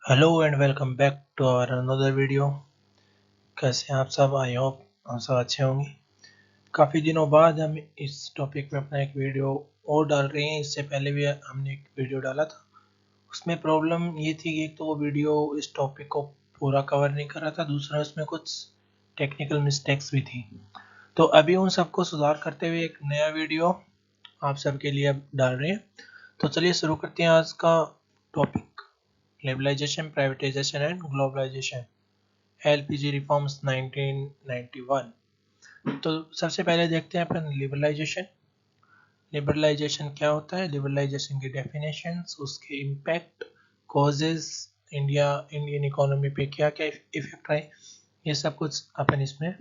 Hello and welcome back to our another video. कैसे हैं आप सब? आई होप आप सब अच्छे होंगे। काफ़ी दिनों बाद हम इस टॉपिक में अपना एक वीडियो और डाल रहे हैं। इससे पहले भी हमने एक वीडियो डाला था, उसमें प्रॉब्लम ये थी कि एक तो वो वीडियो इस टॉपिक को पूरा कवर नहीं कर रहा था, दूसरा उसमें कुछ टेक्निकल मिस्टेक्स भी थी। तो अभी उन सबको सुधार करते हुए एक नया वीडियो आप सबके लिए अब डाल रहे हैं। तो चलिए शुरू करते हैं आज का topic, liberalisation, privatisation and globalisation, LPG reforms 1991। तो सबसे पहले देखते हैं अपन लिबरलाइजेशन। लिबरलाइजेशन क्या होता है, लिबरलाइजेशन की डेफिनेशंस, उसके इम्पैक्ट, कॉजेज, इंडियन इकोनॉमी पे क्या क्या इफेक्ट रहे, ये सब कुछ अपन इसमें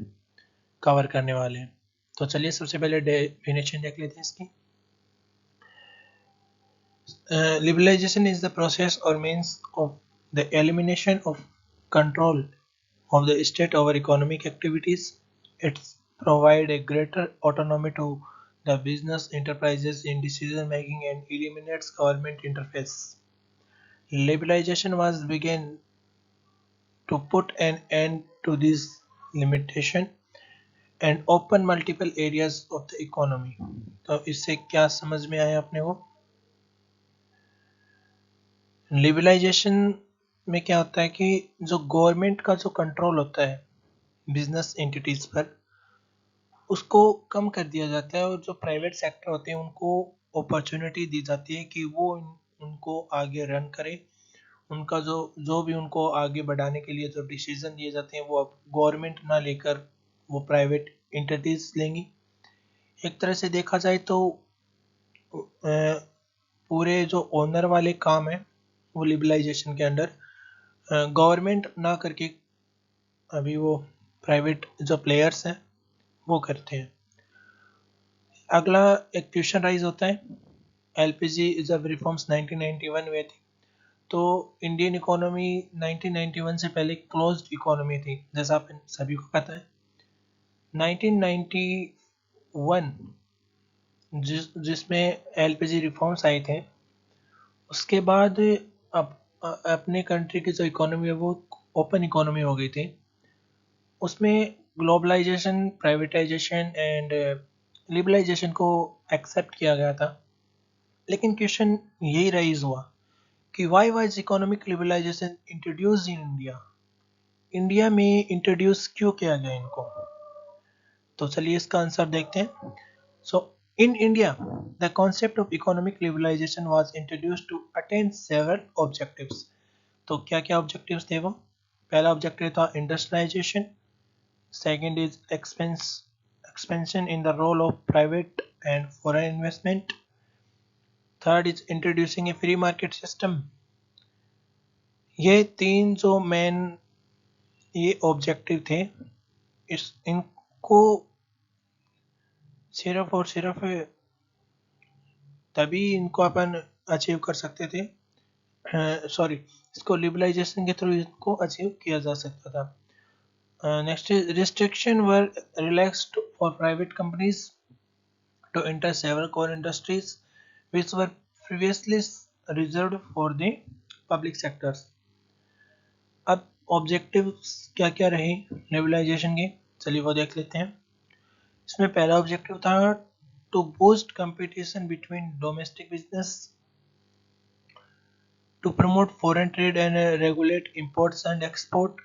कवर करने वाले हैं। तो चलिए सबसे पहले डेफिनेशन देख लेते हैं इसकी। Liberalization is the process or means of the elimination of control of the state over economic activities. It provides a greater autonomy to the business enterprises in decision making and eliminates government interference. Liberalization was began to put an end to this limitation and open multiple areas of the economy. तो इससे क्या समझ में आया अपने को? Liberalisation में क्या होता है कि जो गवर्नमेंट का जो कंट्रोल होता है बिजनेस एंटिटीज पर, उसको कम कर दिया जाता है और जो प्राइवेट सेक्टर होते हैं उनको अपॉर्चुनिटी दी जाती है कि वो उनको आगे रन करे। उनका जो जो भी उनको आगे बढ़ाने के लिए जो डिसीजन दिए जाते हैं वो अब गवर्नमेंट ना लेकर वो प्राइवेट एंटिटीज लेंगी। एक तरह से देखा जाए तो पूरे जो ओनर वाले काम है वो लिबरलाइजेशन के अंडर गवर्नमेंट ना करके अभी वो प्राइवेट जो प्लेयर्स हैं वो करते हैं। अगला एक क्वेश्चन राइज होता है, एलपीजी जब रिफॉर्म्स 1991 हुए थे तो इंडियन इकोनॉमी 1991 से पहले क्लोज्ड इकोनॉमी थी, जैसा आप सभी को पता है। 1991 जिसमें एलपीजी रिफॉर्म्स आए थे, उसके बाद अब अपने कंट्री की जो इकोनॉमी है वो ओपन इकोनॉमी हो गई थी। उसमें ग्लोबलाइजेशन, प्राइवेटाइजेशन एंड लिबरलाइजेशन को एक्सेप्ट किया गया था। लेकिन क्वेश्चन यही राइज हुआ कि why was economic liberalisation introduce in India. India में इंट्रोड्यूस क्यों किया गया इनको? तो चलिए इसका आंसर देखते हैं। So in India the concept of economic liberalisation was introduced to attain several objectives. तो क्या क्या ऑब्जेक्टिव्स थे वो? पहला ऑब्जेक्टिव था industrialisation, second is expansion in the role of private and foreign investment, third is introducing a free market system। ये तीन जो मेन ये ऑब्जेक्टिव थे, इनको सिर्फ और सिर्फ तभी इनको अपन अचीव कर सकते थे, सॉरी, इसको लिबरलाइजेशन के थ्रू इनको अचीव किया जा सकता था। Next is restriction were relaxed for private companies to enter several core industries which were previously reserved for the public sectors। अब ऑब्जेक्टिव्स क्या क्या रहे लिबरलाइजेशन के, चलिए वो देख लेते हैं। इसमें पहला ऑब्जेक्टिव था to boost competition between domestic business, to promote foreign trade and regulate imports and export,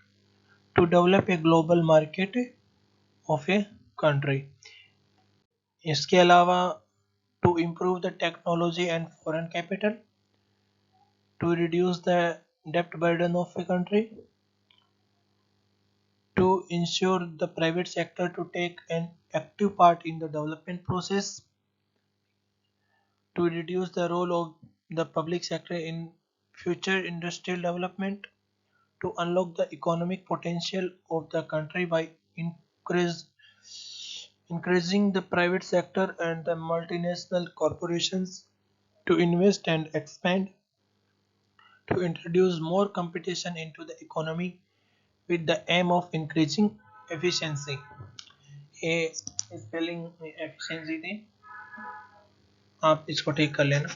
to develop a global market of a country. इसके अलावा to improve the technology and foreign capital, to reduce the debt burden of a country, to ensure the private sector to take an active part in the development process, to reduce the role of the public sector in future industrial development, to unlock the economic potential of the country by increase, encouraging the private sector and the multinational corporations to invest and expand, to introduce more competition into the economy with the aim of increasing efficiency। ये spelling efficiency थी, आप इसको ठीक कर लेना।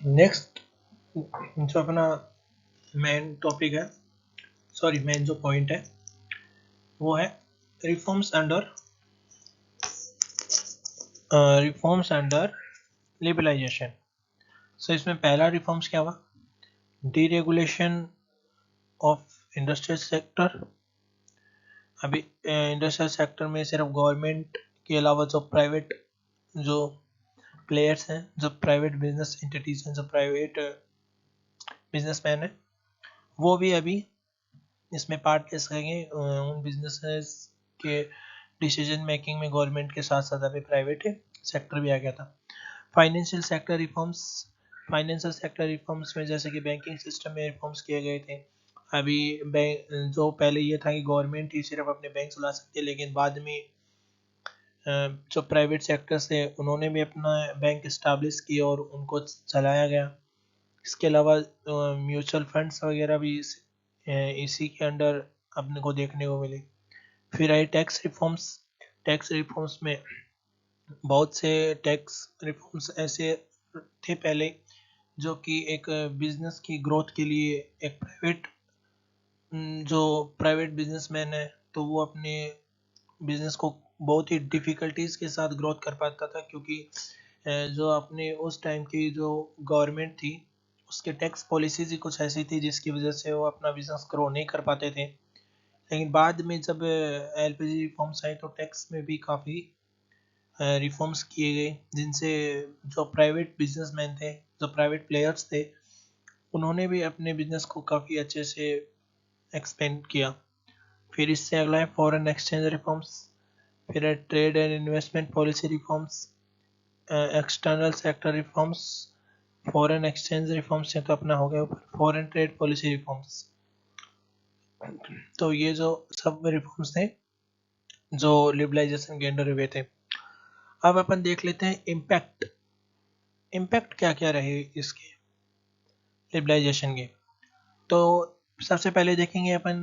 Next जो अपना main topic है, सॉरी मेन जो पॉइंट है वो है रिफॉर्म्स अंडर लिबरलाइजेशन। सो इसमें पहला रिफॉर्म्स क्या हुआ, डीरेगुलेशन ऑफ इंडस्ट्रियल सेक्टर। अभी इंडस्ट्रियल सेक्टर में सिर्फ गवर्नमेंट के अलावा जो प्राइवेट जो प्लेयर्स हैं, जो प्राइवेट बिजनेस एंटिटीज हैं, जो प्राइवेट बिजनेसमैन हैं, वो भी अभी इसमें पार्ट ले सकेंगे। उन बिजनेसेस के डिसीजन मेकिंग में गवर्नमेंट के साथ साथ अभी प्राइवेट सेक्टर भी आ गया था। Financial sector reforms, financial sector reforms में जैसे कि बैंकिंग सिस्टम में रिफॉर्म्स किए गए थे। अभी बैंक जो पहले ये था कि गवर्नमेंट ही सिर्फ अपने बैंक चला सकती है, लेकिन बाद में जो प्राइवेट सेक्टर्स थे उन्होंने भी अपना बैंक इस्टेब्लिश किया और उनको चलाया गया। इसके अलावा म्यूचुअल फंड्स वगैरह भी इसी के अंडर अपने को देखने को मिले। फिर आई टैक्स रिफॉर्म्स। टैक्स रिफॉर्म्स में बहुत से टैक्स रिफॉर्म्स ऐसे थे पहले जो कि एक बिजनेस की ग्रोथ के लिए एक जो प्राइवेट बिजनेसमैन है तो वो अपने बिजनेस को बहुत ही डिफ़िकल्टीज के साथ ग्रोथ कर पाता था, क्योंकि जो अपने उस टाइम की जो गवर्नमेंट थी उसके टैक्स पॉलिसीज ही कुछ ऐसी थी जिसकी वजह से वो अपना बिजनेस ग्रो नहीं कर पाते थे। लेकिन बाद में जब एलपीजी रिफॉर्म्स आए तो टैक्स में भी काफ़ी रिफॉर्म्स किए गए, जिनसे जो प्राइवेट बिजनेसमैन थे, जो प्राइवेट प्लेयर्स थे, उन्होंने भी अपने बिजनेस को काफ़ी अच्छे से एक्सपेंड किया। फिर इससे अगला है फॉरेन एक्सचेंज रिफॉर्म्स। फिर है trade and investment policy reforms, external sector reforms. Foreign exchange reforms से तो अपना हो गया ऊपर, फॉरेन ट्रेड पॉलिसी रिफॉर्म्स। तो ये जो सब रिफॉर्म्स थे जो लिबरलाइजेशन के अंडर हुए थे। अब अपन देख लेते हैं इम्पैक्ट। इम्पैक्ट क्या क्या रहे इसके लिबरलाइजेशन के। तो सबसे पहले देखेंगे अपन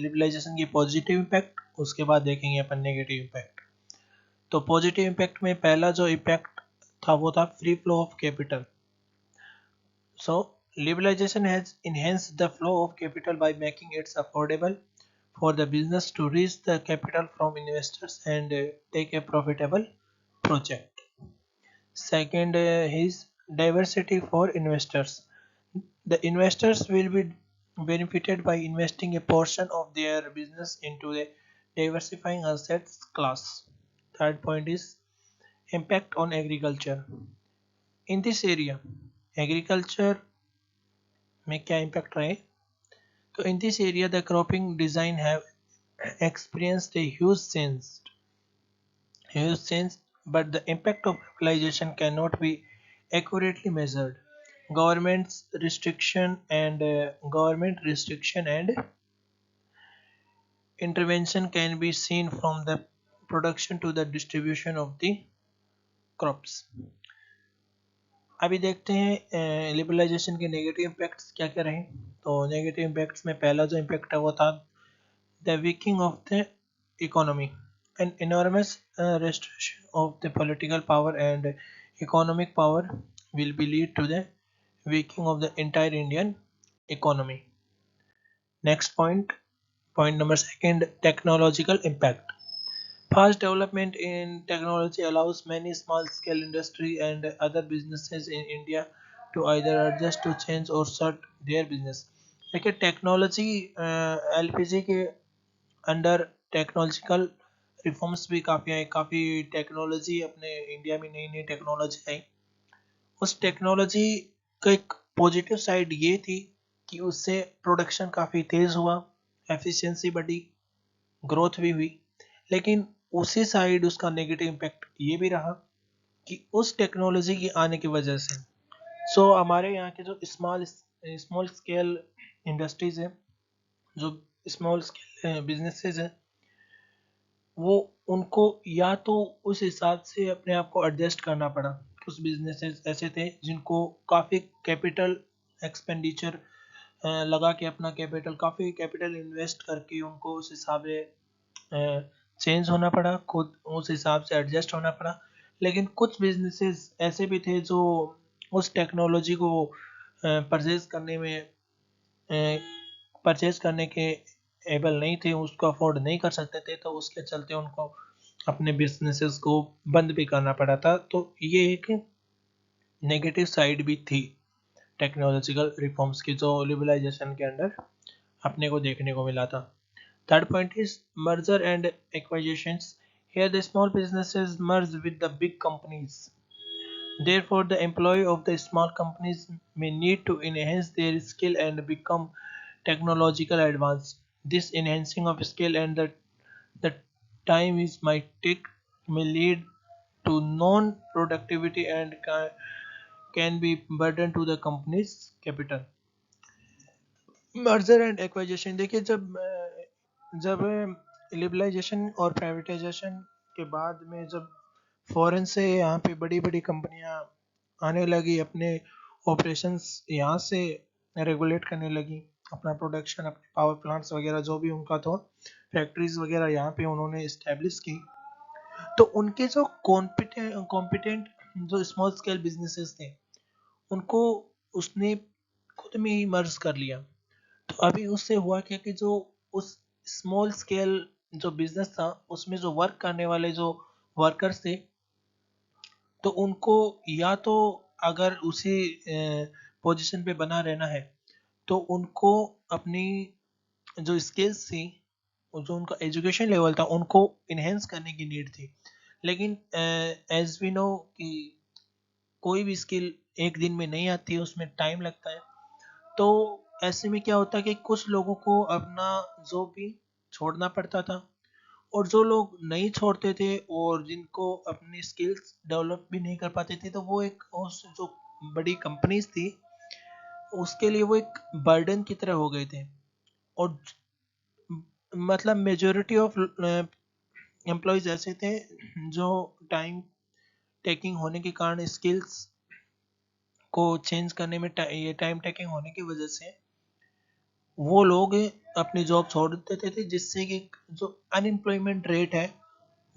लिबरलाइजेशन की पॉजिटिव इम्पैक्ट, उसके बाद देखेंगे अपन नेगेटिव इम्पैक्ट। तो पॉजिटिव इम्पैक्ट में पहला जो इम्पैक्ट था वो था free flow of capital. So liberalization has enhanced the flow of capital by making it affordable for the business to reach the capital from investors and take a profitable project. Second is diversity for investors. The investors will be benefited by investing a portion of their business into a diversifying assets class. Third point is impact on agriculture. In this area, agriculture में क्या impact रहे? So in this area, the cropping design have experienced a huge change, but the impact of globalization cannot be accurately measured. Government restriction and intervention can be seen from the production to the distribution of the crops. अभी देखते हैं liberalisation के negative impacts क्या क्या रहे। तो negative impacts में पहला जो इम्पैक्ट है वो था the weakening of the economy. An enormous restriction of the political power and economic power will be lead to the weakening of the entire Indian economy. Next point, point number second, technological impact. Fast development in technology allows many small-scale industry and other businesses in India to either adjust to change or start their business. देखिए technology LPG के under technological reforms भी काफ़ी आए, काफ़ी technology अपने India में नई नई टेक्नोलॉजी आई। उस टेक्नोलॉजी का एक पॉजिटिव साइड ये थी कि उससे प्रोडक्शन काफ़ी तेज़ हुआ, एफिशिएंसी बढ़ी, ग्रोथ भी हुई। लेकिन उसी साइड उसका नेगेटिव इम्पैक्ट ये भी रहा कि उस टेक्नोलॉजी के आने की वजह से हमारे यहाँ के जो स्मॉल स्केल इंडस्ट्रीज हैं, जो स्मॉल स्केल बिजनेसेस हैं, वो उनको या तो उस हिसाब से अपने आप को एडजस्ट करना पड़ा। कुछ बिजनेसेस ऐसे थे जिनको काफ़ी कैपिटल एक्सपेंडिचर लगा के, अपना कैपिटल काफ़ी कैपिटल इन्वेस्ट करके उनको उस हिसाब से चेंज होना पड़ा, खुद उस हिसाब से एडजस्ट होना पड़ा। लेकिन कुछ बिजनेसेस ऐसे भी थे जो उस टेक्नोलॉजी को परचेज करने के एबल नहीं थे, उसको अफोर्ड नहीं कर सकते थे, तो उसके चलते उनको अपने बिजनेसेस को बंद भी करना पड़ा था। तो ये एक नेगेटिव साइड भी थी टेक्नोलॉजिकल रिफॉर्म्स की, जो लिबरलाइजेशन के अंडर अपने को देखने को मिला था। Third point is merger and acquisitions. Here the small businesses merge with the big companies. Therefore, the employee of the small companies may need to enhance their skill and become technological advanced. This enhancing of skill and the time is might take may lead to non-productivity and can be burden to the company's capital. Merger and acquisition, देखिए जब liberalisation और privatisation के बाद में जब foreign से यहाँ पे बड़ी बड़ी कंपनियाँ आने लगी, अपने ऑपरेशंस यहाँ से रेगुलेट करने लगी, अपना प्रोडक्शन, अपने पावर प्लांट्स वगैरह जो भी उनका था, फैक्ट्रीज वगैरह यहाँ पे उन्होंने इस्टेब्लिश की, तो उनके जो कॉम्पिटेंट जो स्मॉल स्केल बिजनेसेस थे, उनको उसने खुद में ही मर्ज कर लिया। तो अभी उससे हुआ क्या कि जो उस स्मॉल स्केल जो बिजनेस था, उसमें जो वर्क करने वाले जो वर्कर्स थे, तो उनको या तो अगर उसी पोजीशन पे बना रहना है, तो उनको अपनी जो स्किल्स थी और जो उनका एजुकेशन लेवल था, उनको इन्हेंस करने की नीड थी। लेकिन एज वी नो कि कोई भी स्किल एक दिन में नहीं आती है, उसमें टाइम लगता है। तो ऐसे में क्या होता है कि कुछ लोगों को अपना जॉब भी छोड़ना पड़ता था, और जो लोग नहीं छोड़ते थे और जिनको अपनी स्किल्स डेवलप भी नहीं कर पाते थे, तो वो एक उस जो बड़ी कंपनीज थी, उसके लिए वो एक बर्डन की तरह हो गए थे। और मतलब मेजोरिटी ऑफ एम्प्लॉयज ऐसे थे जो टाइम टेकिंग होने के कारण, स्किल्स को चेंज करने में ये टाइम टेकिंग होने की वजह से वो लोग अपनी जॉब छोड़ देते थे, जिससे कि जो अनएम्प्लॉयमेंट रेट है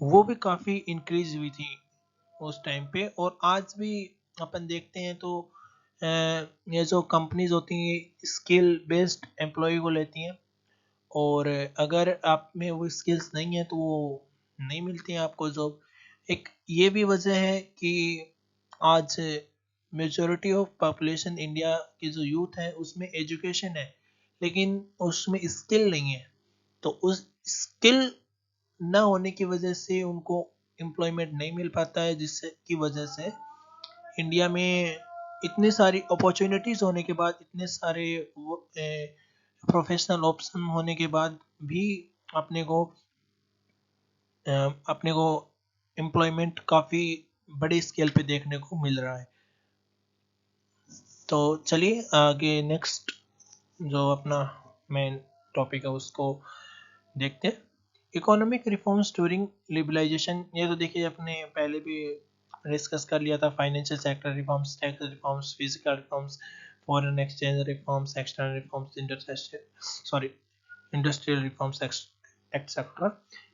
वो भी काफ़ी इंक्रीज हुई थी उस टाइम पे। और आज भी अपन देखते हैं तो ये जो कंपनीज होती हैं स्किल बेस्ड एम्प्लॉय को लेती हैं, और अगर आप में वो स्किल्स नहीं है तो वो नहीं मिलती है आपको जॉब। एक ये भी वजह है कि आज मेजॉरिटी ऑफ पॉपुलेशन इंडिया की जो यूथ है उसमें एजुकेशन है, लेकिन उसमें स्किल नहीं है। तो उस स्किल ना होने की वजह से उनको एम्प्लॉयमेंट नहीं मिल पाता है, जिससे की वजह से इंडिया में इतनी सारी अपॉर्चुनिटीज होने के बाद, इतने सारे प्रोफेशनल ऑप्शन होने के बाद भी अपने को अपने को एम्प्लॉयमेंट काफ़ी बड़े स्केल पे देखने को मिल रहा है। तो चलिए आगे नेक्स्ट जो अपना मेन टॉपिक है उसको देखते हैं। इकोनॉमिक रिफॉर्म्स ड्यूरिंग लिबरलाइजेशन, ये तो देखिए अपने पहले भी डिस्कस कर लिया था। Financial sector reforms, tax reforms, physical reforms, foreign exchange reforms, external reforms, industrial reforms etcetera,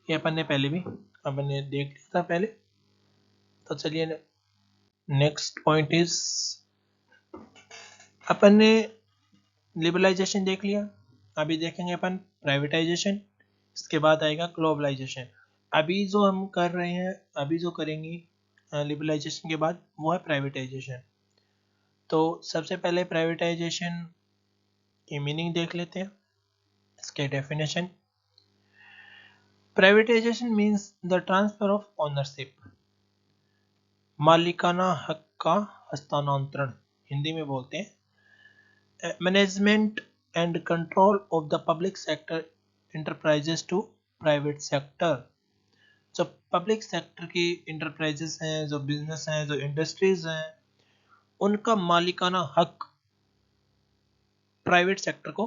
ये अपन ने पहले भी देख लिया था पहले। तो चलिए नेक्स्ट पॉइंट इज, अपन ने लिबरलाइजेशन देख लिया, अभी देखेंगे अपन प्राइवेटाइजेशन, इसके बाद आएगा ग्लोबलाइजेशन। अभी जो हम कर रहे हैं, अभी जो करेंगे लिबरलाइजेशन के बाद, वो है प्राइवेटाइजेशन। तो सबसे पहले प्राइवेटाइजेशन की मीनिंग देख लेते हैं, इसके definition. Privatisation means the transfer of ownership, मालिकाना हक का हस्तांतरण, हिंदी में बोलते हैं। Management and control of the public sector enterprises to private sector. जो पब्लिक सेक्टर की इंटरप्राइजेस हैं, जो बिजनेस हैं, जो इंडस्ट्रीज हैं, उनका मालिकाना हक प्राइवेट सेक्टर को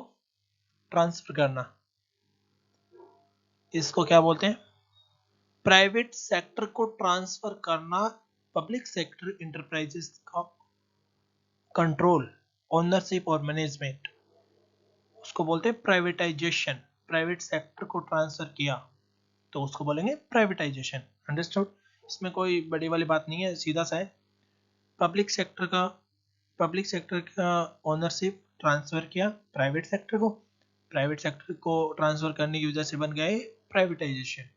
ट्रांसफर करना, इसको क्या बोलते हैं? प्राइवेट सेक्टर को ट्रांसफर करना पब्लिक सेक्टर इंटरप्राइजेस का कंट्रोल, ओनरशिप और मैनेजमेंट, उसको बोलते हैं प्राइवेटाइजेशन। प्राइवेट सेक्टर को ट्रांसफर किया तो उसको बोलेंगे प्राइवेटाइजेशन। अंडरस्टूड? इसमें कोई बड़ी वाली बात नहीं है, सीधा सा है। पब्लिक सेक्टर का पब्लिक सेक्टर का ओनरशिप ट्रांसफर किया प्राइवेट सेक्टर को, प्राइवेट सेक्टर को ट्रांसफर करने की वजह से बन गया प्राइवेटाइजेशन।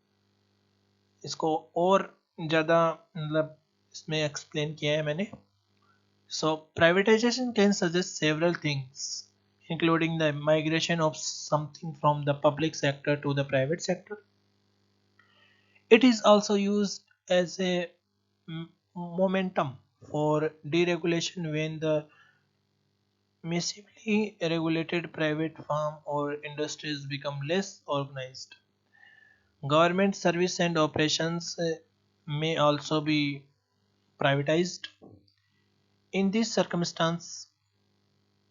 इसको और ज़्यादा मतलब इसमें एक्सप्लेन किया है मैंने। So privatisation can suggest several things including the migration of something from the public sector to the private sector. It is also used as a momentum for deregulation when the massively regulated private firm or industries become less organized. Government service and operations may also be privatized. In this circumstance,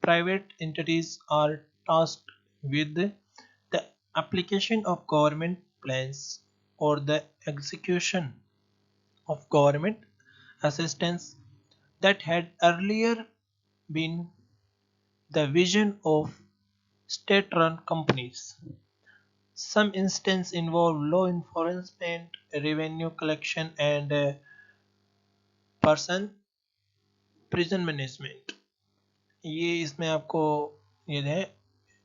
private entities are tasked with the application of government plans or the execution of government assistance that had earlier been the vision of state-run companies. Some instances involve law enforcement, revenue collection, and person prison management. ये इसमें आपको ये है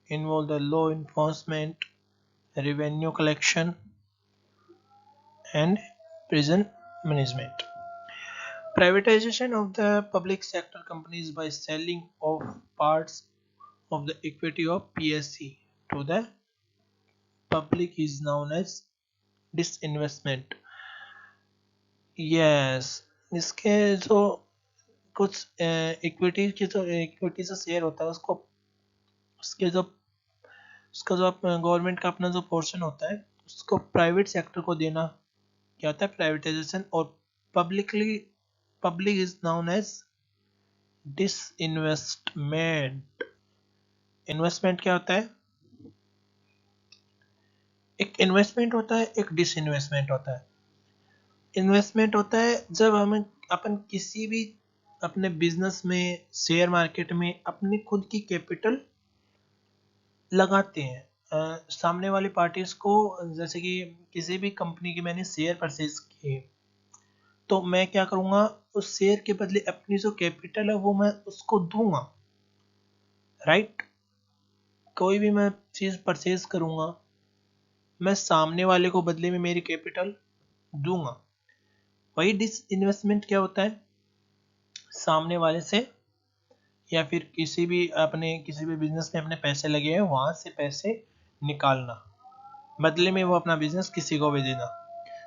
involve the law enforcement, revenue collection, and prison management. Privatization of the public sector companies by selling off parts of the equity of PSC to the public is known as disinvestment. Yes, इसके जो कुछ equity की जो equity से share होता है उसको उसके जो उसका जो गवर्नमेंट का अपना जो पोर्शन होता है उसको प्राइवेट सेक्टर को देना क्या होता है प्राइवेटाइजेशन। और publicly public is known as disinvestment. Investment क्या होता है? एक इन्वेस्टमेंट होता है, एक डिसइन्वेस्टमेंट होता है। इन्वेस्टमेंट होता है जब हम अपन किसी भी अपने बिजनेस में शेयर मार्केट में अपनी खुद की कैपिटल लगाते हैं सामने वाली पार्टीज को। जैसे कि किसी भी कंपनी के मैंने शेयर परचेज किए तो मैं क्या करूँगा उस शेयर के बदले अपनी जो कैपिटल है वो मैं उसको दूंगा, राइट। कोई भी मैं चीज़ परचेज करूँगा मैं सामने वाले को बदले में मेरी कैपिटल दूंगा। वही डिस इन्वेस्टमेंट क्या होता है? सामने वाले से या फिर किसी भी बिजनेस में अपने पैसे लगे हैं वहां से पैसे निकालना, बदले में वो अपना बिजनेस किसी को भी देना।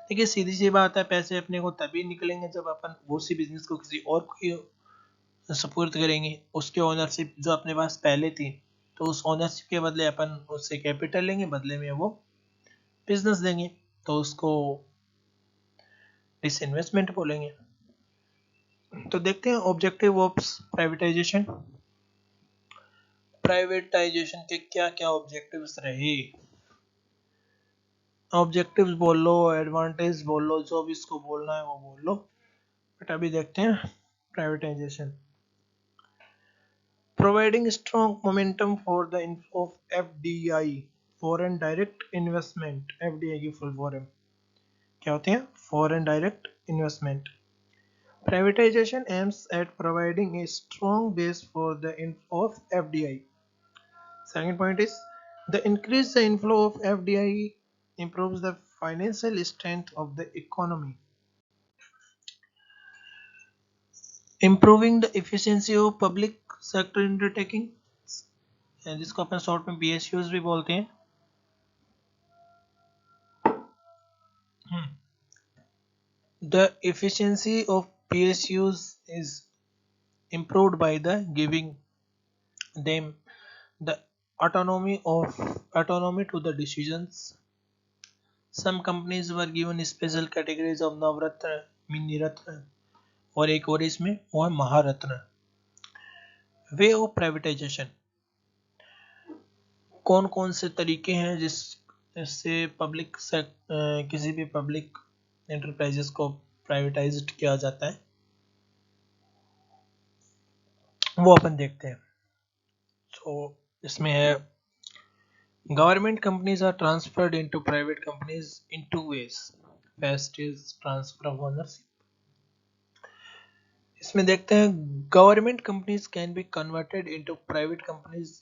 देखिए सीधी सी बात है, पैसे अपने को तभी निकलेंगे जब अपन उसी बिजनेस को किसी और को सपोर्ट करेंगे। उसके ओनरशिप जो अपने पास पहले थी तो उस ओनरशिप के बदले अपन उससे कैपिटल लेंगे, बदले में वो बिजनेस देंगे, तो उसको डिसइन्वेस्टमेंट बोलेंगे। तो देखते हैं ऑब्जेक्टिव ऑफ प्राइवेटाइजेशन। प्राइवेटाइजेशन के क्या क्या ऑब्जेक्टिव्स रहे? ऑब्जेक्टिव्स बोल लो, एडवांटेज बोल लो, जो भी इसको बोलना है वो बोल लो, बट अभी देखते हैं privatisation. Providing strong momentum for the inflow of FDI, foreign direct investment. FDI की फुल फॉर्म क्या होती है? Foreign direct investment. Privatization aims at providing a strong base for the inflow of FDI. Second point is the increase the inflow of FDI improves the financial strength of the economy, improving the efficiency of public sector undertaking, जिसको अपन short में PSUs भी बोलते हैं। The efficiency of PSUs is improved by the giving them the autonomy to the decisions. Some companies were given special categories of Navratna, mini Ratna और एक और इसमें वो है महारत्न। वे ऑफ प्राइवेटाइजेशन, कौन कौन से तरीके हैं जिससे किसी भी पब्लिक एंटरप्राइजेस को प्राइवेटाइज्ड किया जाता है, वो अपन देखते हैं। तो इसमें है government companies are transferred into private companies in two ways. First is transfer of ownership, इसमें देखते हैं government companies can be converted into private companies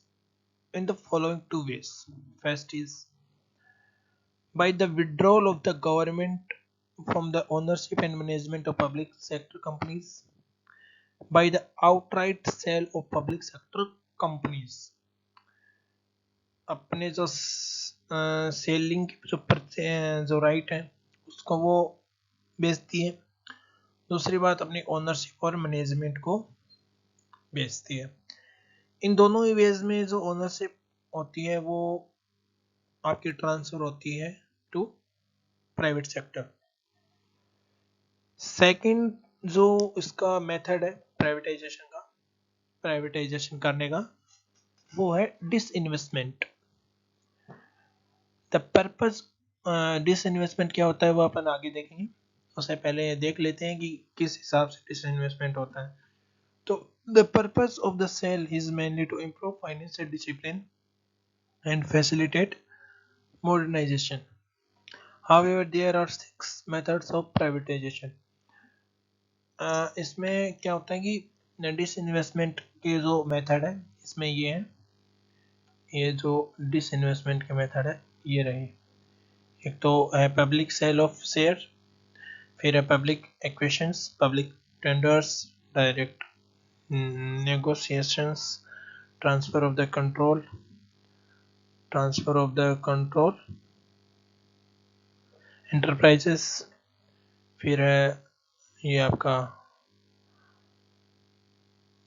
in the following two ways. First is by the withdrawal of the government from the ownership and management of public sector companies, by the outright sale of public sector companies. अपने जो selling जो right है उसको वो बेचती है। दूसरी बात अपनी ओनरशिप और मैनेजमेंट को बेचती है। इन दोनों ही वेज में जो ओनरशिप होती है वो आपकी ट्रांसफर होती है टू प्राइवेट सेक्टर। सेकंड जो इसका मेथड है प्राइवेटाइजेशन करने का वो है डिसइन्वेस्टमेंट। द पर्पस डिसइन्वेस्टमेंट क्या होता है वो अपन आगे देखेंगे। उससे पहले देख लेते हैं कि किस हिसाब से डिसइन्वेस्टमेंट होता है। तो the purpose of the sale is mainly to improve financial discipline and facilitate modernisation. However, there are 6 methods of privatization. इसमें क्या होता है कि डिसइन्वेस्टमेंट के जो मेथड है इसमें ये है, ये जो डिसइन्वेस्टमेंट के मेथड है ये रहे। एक तो है पब्लिक सेल ऑफ शेयर, फिर है public acquisitions, public tenders, direct negotiations, transfer of the control, enterprises, फिर है ये आपका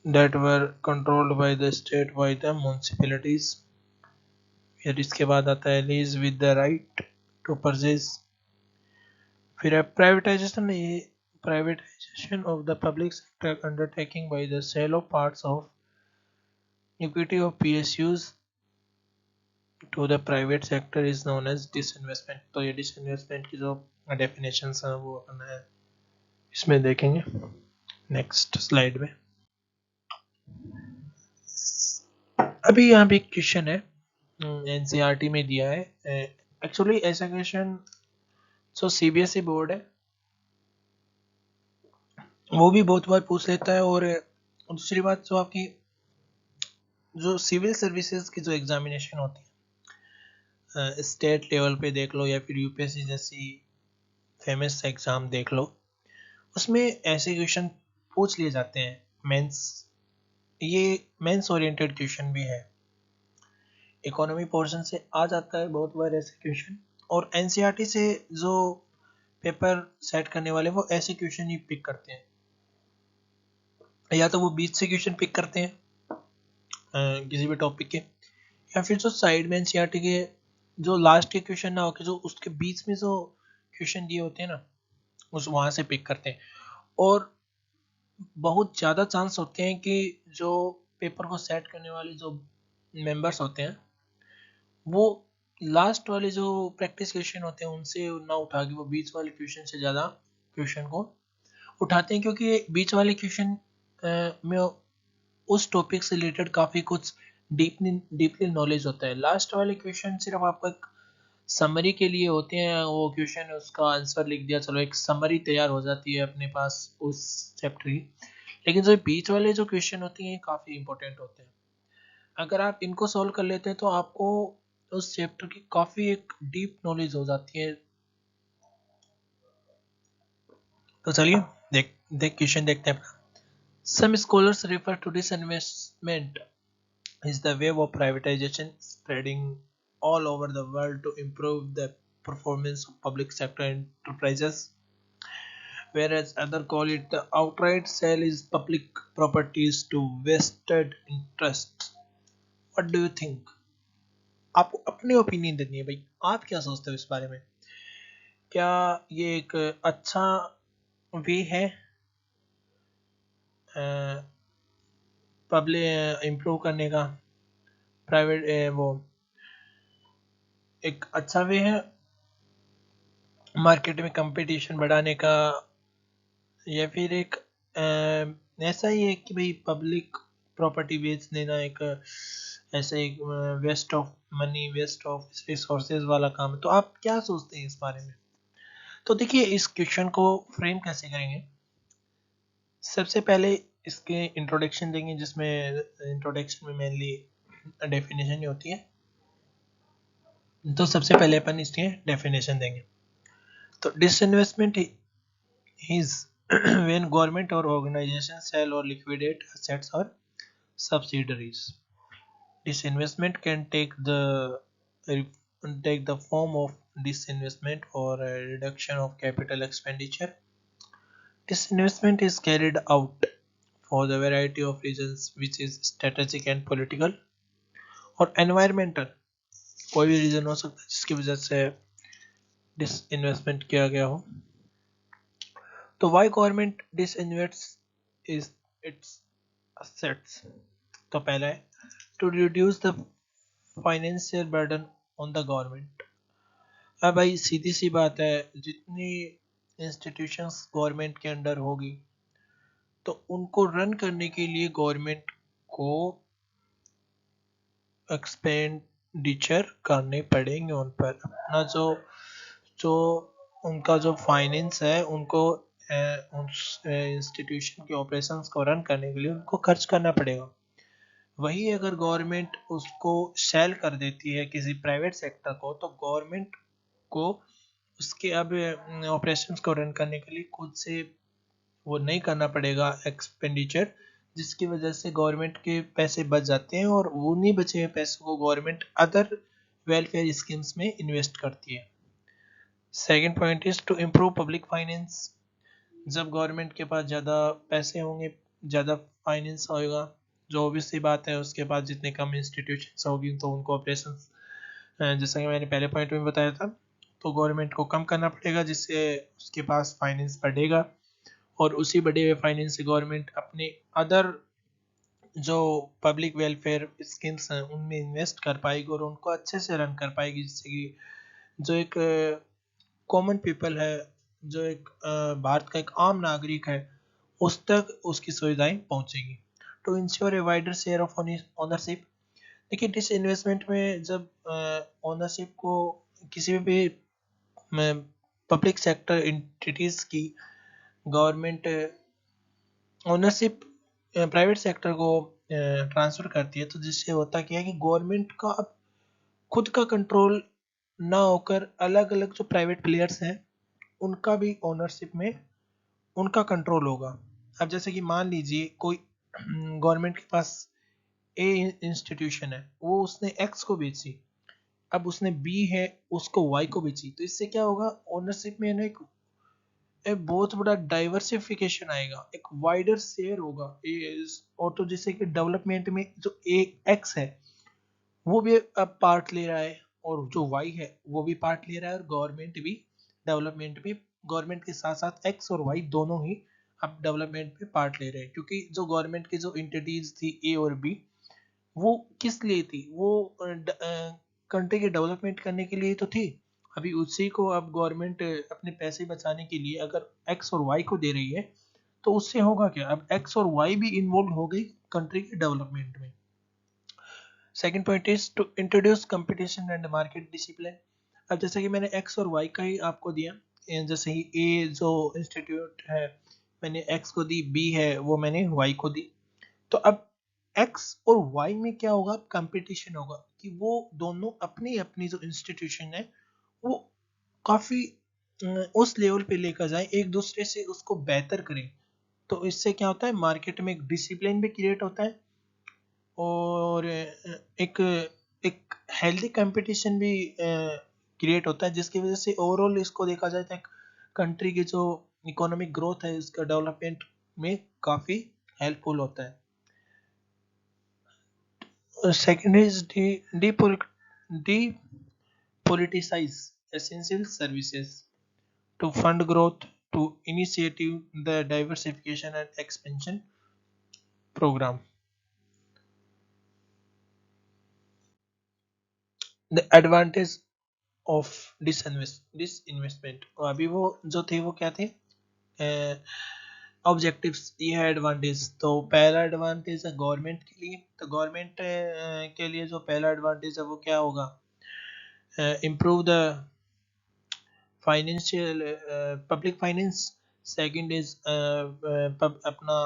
that were controlled by the state by the municipalities। फिर इसके बाद आता है lease with the right to purchase. फिर है privatisation of the public sector undertaking by the sale of parts of equity of PSUs to the private sector is known as disinvestment. तो ये disinvestment की जो डेफिनेशंस हैं वो अपन इसमें देखेंगे नेक्स्ट स्लाइड में। अभी यहाँ पे एक क्वेश्चन है एनसीईआरटी में दिया है। एक्चुअली ऐसा क्वेश्चन जो सीबीएसई बोर्ड है वो भी बहुत बार पूछ लेता है। और दूसरी बात जो आपकी जो सिविल सर्विसेज की जो एग्जामिनेशन होती है स्टेट लेवल पे देख लो या फिर यूपीएससी जैसी फेमस एग्जाम देख लो, उसमें ऐसे क्वेश्चन पूछ लिए जाते हैं। ये मेंस ओरिएंटेड क्वेश्चन भी है, इकोनॉमी पोर्शन से आ जाता है बहुत बार ऐसे क्वेश्चन। और एनसीईआरटी से जो पेपर सेट करने वाले वो ऐसे क्वेश्चन ही पिक करते हैं, या तो वो बीच से क्वेश्चन पिक करते हैं किसी भी टॉपिक के, या फिर जो साइड में एनसीईआरटी के जो लास्ट के क्वेश्चन ना होके जो उसके बीच में जो क्वेश्चन दिए होते हैं ना उस वहां से पिक करते हैं। और बहुत ज़्यादा चांस होते हैं कि जो पेपर को सेट करने वाले जो मेंबर्स होते हैं वो लास्ट वाले जो प्रैक्टिस क्वेश्चन होते हैं उनसे ना उठा के वो बीच वाले क्वेश्चन से ज़्यादा क्वेश्चन को उठाते हैं, क्योंकि बीच वाले क्वेश्चन में उस टॉपिक से रिलेटेड काफ़ी कुछ डीपली नॉलेज होता है। लास्ट वाले क्वेश्चन सिर्फ आपका एक समरी के लिए होते हैं, वो क्वेश्चन उसका आंसर लिख दिया, चलो एक समरी तैयार हो जाती है अपने पास उस चैप्टर की। लेकिन जो बीच वाले जो क्वेश्चन होते हैं काफ़ी इंपॉर्टेंट होते हैं। अगर आप इनको सॉल्व कर लेते हैं तो आपको उस चैप्टर की काफ़ी एक डीप नॉलेज हो जाती है। तो चलिए देख क्वेश्चन देखते हैं। Some scholars refer to disinvestment is the wave of privatization spreading all over the world to improve the performance of public sector enterprises, whereas others call it the outright sale is public properties to vested interests. What do you think? आपको अपनी opinion देनी है भाई, आप क्या सोचते हो इस बारे में? क्या ये एक अच्छा वे है पब्लिक इम्प्रूव करने का, प्राइवेट वो एक अच्छा वे है मार्केट में कंपटीशन बढ़ाने का, या फिर एक ऐसा ही है कि भाई पब्लिक प्रॉपर्टी बेच देना एक ऐसे एक waste of money waste of resources वाला काम है। तो आप क्या सोचते हैं इस बारे में? तो देखिए इस क्वेश्चन को फ्रेम कैसे करेंगे। सबसे पहले इसके इंट्रोडक्शन देंगे, जिसमें इंट्रोडक्शन में मेनली डेफिनेशन ही होती है। तो सबसे पहले अपन इसके डेफिनेशन देंगे। तो disinvestment is when government or organization sell or liquidate assets or subsidiaries. Disinvestment can take the form of disinvestment or a reduction of capital expenditure. Disinvestment is carried out for the variety of reasons, which is strategic and political और environmental। कोई भी reason हो सकता है जिसकी वजह से disinvestment किया गया हो। तो why government disinvests is its assets। तो पहला है to reduce the financial burden on the government। अब भाई सीधी सी बात है, जितनी इंस्टीट्यूशंस गवर्नमेंट के अंडर होगी तो उनको रन करने के लिए गवर्नमेंट को एक्सपेंडिचर करने पड़ेंगे उन पर। अपना जो जो उनका जो फाइनेंस है उनको उस इंस्टीट्यूशन के ऑपरेशंस को रन करने के लिए उनको खर्च करना पड़ेगा। वही अगर गवर्नमेंट उसको सेल कर देती है किसी प्राइवेट सेक्टर को, तो गवर्नमेंट को उसके अब ऑपरेशंस को रन करने के लिए खुद से वो नहीं करना पड़ेगा एक्सपेंडिचर, जिसकी वजह से गवर्नमेंट के पैसे बच जाते हैं और उन्हीं बचे हुए पैसों को गवर्नमेंट अदर वेलफेयर स्कीम्स में इन्वेस्ट करती है। Second point is to improve public finance. जब गवर्नमेंट के पास ज़्यादा पैसे होंगे, ज़्यादा फाइनेंस होगा, जो ऑब्वियस सी बात है उसके पास जितने कम इंस्टीट्यूशंस होगी तो उनको ऑपरेशन, जैसा कि मैंने पहले पॉइंट में बताया था, तो गवर्नमेंट को कम करना पड़ेगा जिससे उसके पास फाइनेंस बढ़ेगा और उसी बढ़े हुए फाइनेंस से गवर्नमेंट अपने अदर जो पब्लिक वेलफेयर स्कीम्स हैं उनमें इन्वेस्ट कर पाएगी और उनको अच्छे से रन कर पाएगी, जिससे कि जो एक कॉमन पीपल है, जो एक भारत का एक आम नागरिक है, उस तक उसकी सुविधाएं पहुंचेगी। To ensure a wider share of ownership. देखिए डिस इन्वेस्टमेंट में जब ओनरशिप को किसी भी पब्लिक सेक्टर एंटिटीज की गवर्नमेंट ओनरशिप प्राइवेट सेक्टर को ट्रांसफर करती है, तो जिससे होता क्या है कि गवर्नमेंट का अब खुद का कंट्रोल ना होकर अलग अलग जो प्राइवेट प्लेयर्स हैं उनका भी ओनरशिप में उनका कंट्रोल होगा। अब जैसे कि मान लीजिए कोई गवर्नमेंट के पास ए इंस्टीट्यूशन है, वो उसने एक्स को बेची, अब उसने बी है उसको वाई को बेची, तो इससे क्या होगा, ओनरशिप में ना एक बहुत बड़ा डाइवर्सिफिकेशन आएगा, एक वाइडर शेयर होगा और तो जैसे कि डेवलपमेंट में जो ए एक्स है वो भी अब पार्ट ले रहा है और जो वाई है वो भी पार्ट ले रहा है और गवर्नमेंट भी डेवलपमेंट में, गवर्नमेंट के साथ साथ एक्स और वाई दोनों ही अब डेवलपमेंट में पार्ट ले रहे हैं, क्योंकि जो गवर्नमेंट की जो इंटिटीज थी ए और बी वो किस लिए थी, वो कंट्री के डेवलपमेंट करने के लिए तो थी। अभी उसी को अब गवर्नमेंट अपने पैसे बचाने के लिए अगर एक्स और वाई को दे रही है तो उससे होगा क्या, अब एक्स और वाई भी इन्वॉल्व हो गई कंट्री के डेवलपमेंट में। Second point is to introduce competition and market discipline. अब जैसे कि मैंने एक्स और वाई का ही आपको दिया, जैसे ही ए जो इंस्टीट्यूट है मैंने एक्स को दी, बी है वो मैंने वाई को दी, तो अब एक्स और वाई में क्या होगा, कंपटीशन होगा कि वो दोनों अपनी अपनी जो इंस्टीट्यूशन है वो काफी उस लेवल पे लेकर जाए, एक दूसरे से उसको बेहतर करें। तो इससे क्या होता है, मार्केट में एक डिसिप्लिन भी क्रिएट होता है और एक एक हेल्दी कंपटीशन भी क्रिएट होता है, जिसकी वजह से ओवरऑल इसको देखा जाए तो एक कंट्री की जो इकोनॉमिक ग्रोथ है उसका डेवलपमेंट में काफी हेल्पफुल होता है। Second is depoliticize essential services to fund growth, to initiative the diversification and expansion program. The advantage of disinvestment, अभी वो जो थे वो क्या थे, ऑब्जेक्टिव्स, ये है एडवांटेज। तो पहला एडवांटेज है गवर्नमेंट के लिए, तो गवर्नमेंट के लिए जो पहला एडवांटेज है वो क्या होगा, improve the financial public finance second is अपना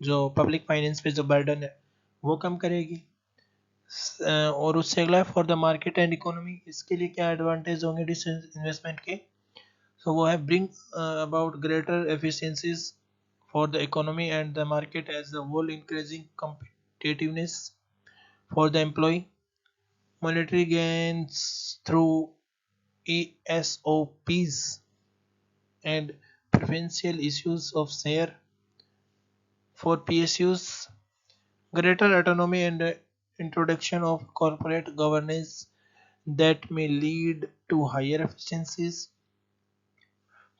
जो पब्लिक फाइनेंस पे जो बर्डन है वो कम करेगी। और उससे अगला for the market and economy, इसके लिए क्या एडवांटेज होंगे इन्वेस्टमेंट के? सो वो है bring about greater efficiencies for the economy and the market as the whole, increasing competitiveness for the employee, monetary gains through ESOPs and preferential issues of share for PSUs, greater autonomy and introduction of corporate governance that may lead to higher efficiencies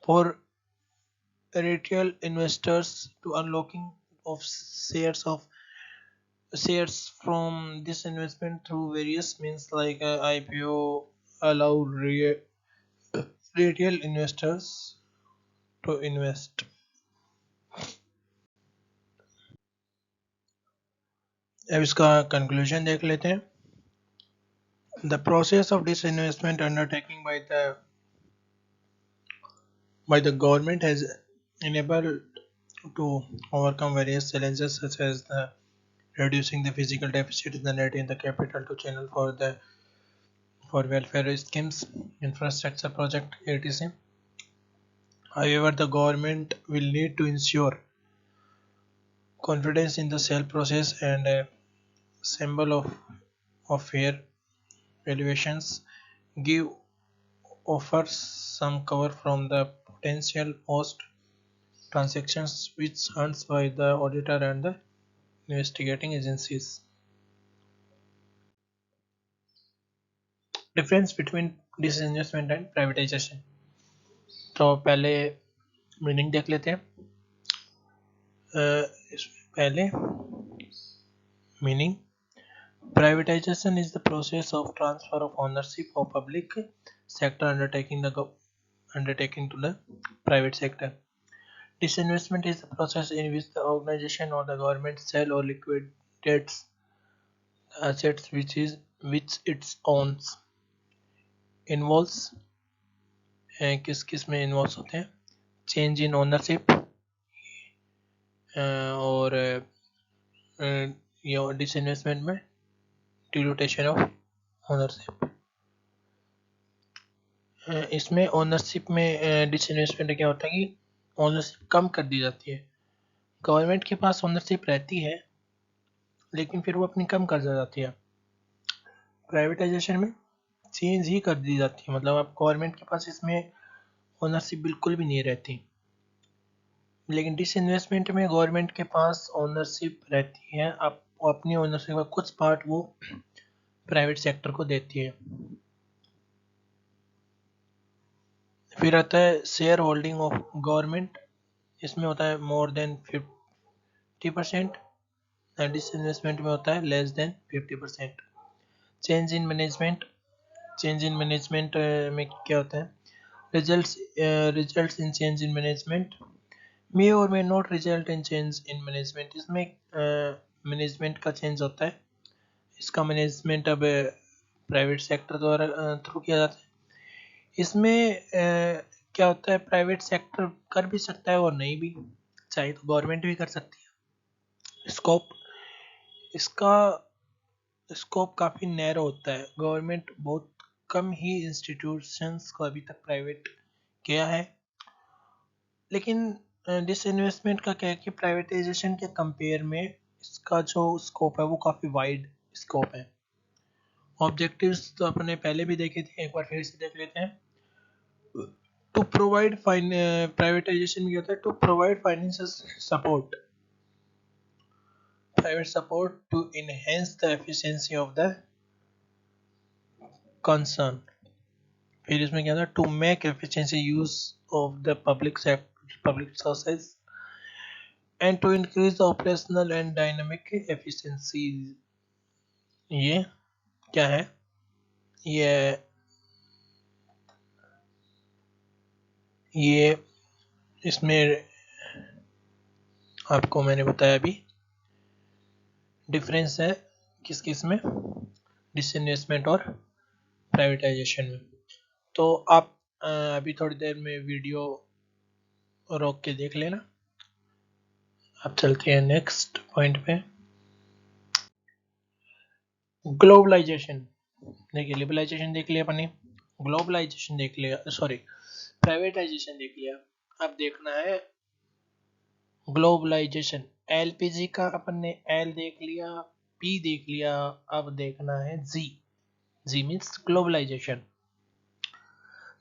for retail investors to unlocking of shares from this investment through various means like IPO allow retail investors to invest। अब इसका conclusion देख लेते हैं। The process of disinvestment undertaking by the government has enabled to overcome various challenges such as the reducing the physical deficit in the net in the capital to channel for welfare schemes, infrastructure project, etc. However, the government will need to ensure confidence in the sale process and a symbol of fair valuations, give offers some cover from the potential post transactions which earns by the auditor and the investigating agencies। Difference between disinvestment and privatization। तो पहले meaning देख लेते हैं। इसमें पहले meaning, privatization is the process of transfer of ownership of public sector undertaking to the private sector. Disinvestment is the process in which the organization or the government sell or liquidates the assets which it owns। Involves किस किस में involve होते हैं? Change in ownership और ये disinvestment में डिलूटेशन of ownership. इसमें ownership में डिसइन्वेस्टमेंट क्या होता है कि ओनरशिप कम कर दी जाती है। गवर्नमेंट के पास ओनरशिप रहती है लेकिन फिर वो अपनी कम कर जाती है। प्राइवेटाइजेशन में चेंज ही कर दी जाती है, मतलब अब गवर्नमेंट के पास इसमें ओनरशिप बिल्कुल भी नहीं रहती। लेकिन डिसइन्वेस्टमेंट में गवर्नमेंट के पास ओनरशिप रहती है, अब वो अपनी ओनरशिप का कुछ पार्ट वो प्राइवेट सेक्टर को देती है। फिर आता है शेयर होल्डिंग ऑफ गवर्नमेंट, इसमें होता है मोर देन 50%, डिसइन्वेस्टमेंट में होता है less than 50%। Change in management, change in management में क्या होता है? Results in change in management may और may not result in change in management. इसमें मैनेजमेंट का चेंज होता है, इसका मैनेजमेंट अब प्राइवेट सेक्टर द्वारा थ्रू किया जाता है। इसमें क्या होता है, प्राइवेट सेक्टर कर भी सकता है और नहीं भी, चाहे तो गवर्नमेंट भी कर सकती है। स्कोप, इसका स्कोप काफ़ी नैरो होता है। गवर्नमेंट बहुत कम ही इंस्टीट्यूशंस को अभी तक प्राइवेट किया है, लेकिन डिसइन्वेस्टमेंट का क्या है कि प्राइवेटाइजेशन के कंपेयर में इसका जो स्कोप है वो काफ़ी वाइड स्कोप है। ऑब्जेक्टिव्स तो अपने पहले भी देखे थे, एक बार फिर से देख लेते हैं। टू प्रोवाइड प्राइवेटाइजेशन में क्या होता है? To provide financial support, private support to enhance the efficiency of the concern. फिर इसमें क्या था? To make efficiency use of the public sources and to increase the operational and dynamic efficiency. ये क्या है? ये इसमें आपको मैंने बताया अभी डिफरेंस है किस किस में, डिसइन्वेस्टमेंट और प्राइवेटाइजेशन में। तो आप अभी थोड़ी देर में वीडियो रोक के देख लेना। अब चलते हैं नेक्स्ट पॉइंट पे। ग्लोबलाइजेशन देखिए, लिबरलाइजेशन देख लिया अपने, ग्लोबलाइजेशन देख लिया, सॉरी प्राइवेटाइजेशन देख लिया। अब देखना है ग्लोबलाइजेशन। एलपीजी का अपन ने एल देख लिया, पी देख लिया, अब देखना है G. G means globalisation.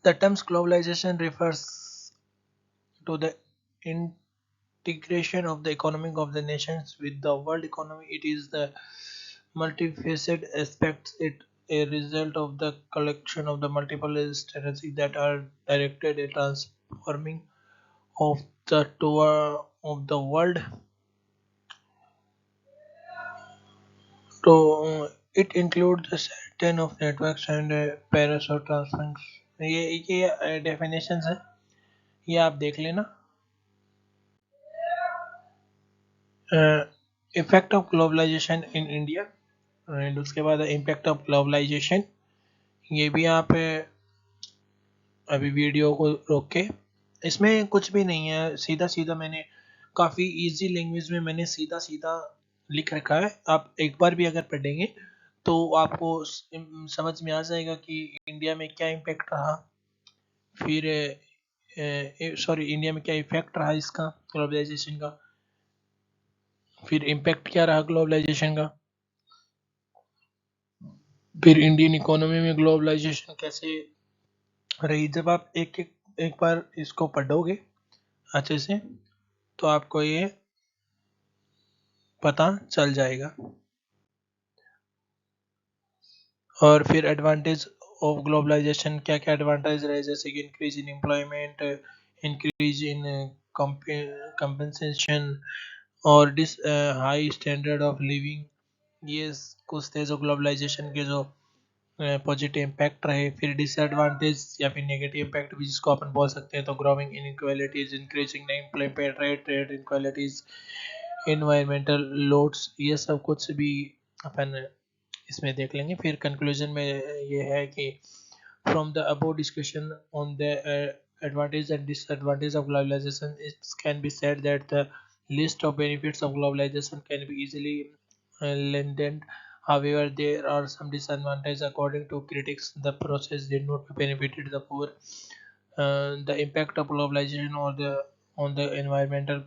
The term globalization refers to the integration of the economy of the nations with the world economy. It is the multifaceted aspects, it a result of the collection of the multiple strategies that are directed at transforming of the tour of the world. So it includes the certain of networks and pairs of transference. ये definitions है, ये आप देख लेना। Effect of globalisation in India and उसके बाद impact of globalisation, ये भी आप अभी वीडियो को रोक के, इसमें कुछ भी नहीं है, सीधा सीधा मैंने काफ़ी इजी लैंग्वेज में मैंने सीधा सीधा लिख रखा है। आप एक बार भी अगर पढ़ेंगे तो आपको समझ में आ जाएगा कि इंडिया में क्या इम्पैक्ट रहा, फिर सॉरी इंडिया में क्या इफेक्ट रहा इसका ग्लोबलाइजेशन का, फिर इम्पैक्ट क्या रहा ग्लोबलाइजेशन का, फिर इंडियन इकोनॉमी में ग्लोबलाइजेशन कैसे रही। जब आप एक बार इसको पढ़ोगे अच्छे से तो आपको ये पता चल जाएगा। और फिर एडवांटेज ऑफ ग्लोबलाइजेशन, क्या क्या एडवांटेज रहे, जैसे कि increase in employment, increase in compensation और this high standard of living. ये कुछ थे जो ग्लोबलाइजेशन के जो पॉजिटिव इम्पैक्ट रहे। फिर डिसएडवांटेज या फिर नेगेटिव इम्पैक्ट भी जिसको अपन बोल सकते हैं, तो growing inequalities, increasing employment rate, trade inequalities, environmental loads, ये सब कुछ भी अपन इसमें देख लेंगे। फिर कंक्लूजन में ये है कि from the above discussion on the advantage and disadvantage of globalization, it can be said that the list of benefits of globalization can be easily lengthened. However, there are some disadvantages. According to critics, the process did not benefit the poor. The impact of globalization on the environmental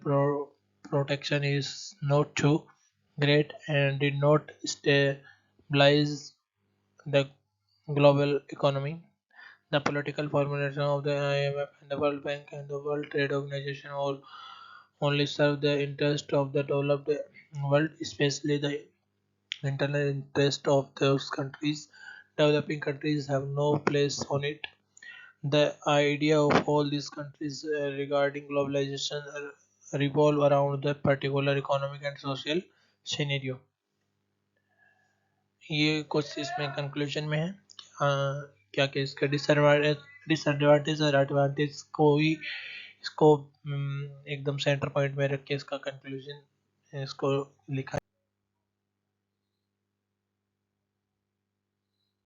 protection is not too great and did not stabilize the global economy. The political formulation of the IMF and the World Bank and the World Trade Organization all only serve the interest of the developed world, especially the internal interest of those countries. Developing countries have no place on it. The idea of all these countries regarding globalization revolve around the particular economic and social scenario. ये कुछ इसमें conclusion में है। क्या क्या इसका disadvantage और advantage को ही इसको एकदम सेंटर पॉइंट में रख के इसका कंक्लूजन इसको लिखा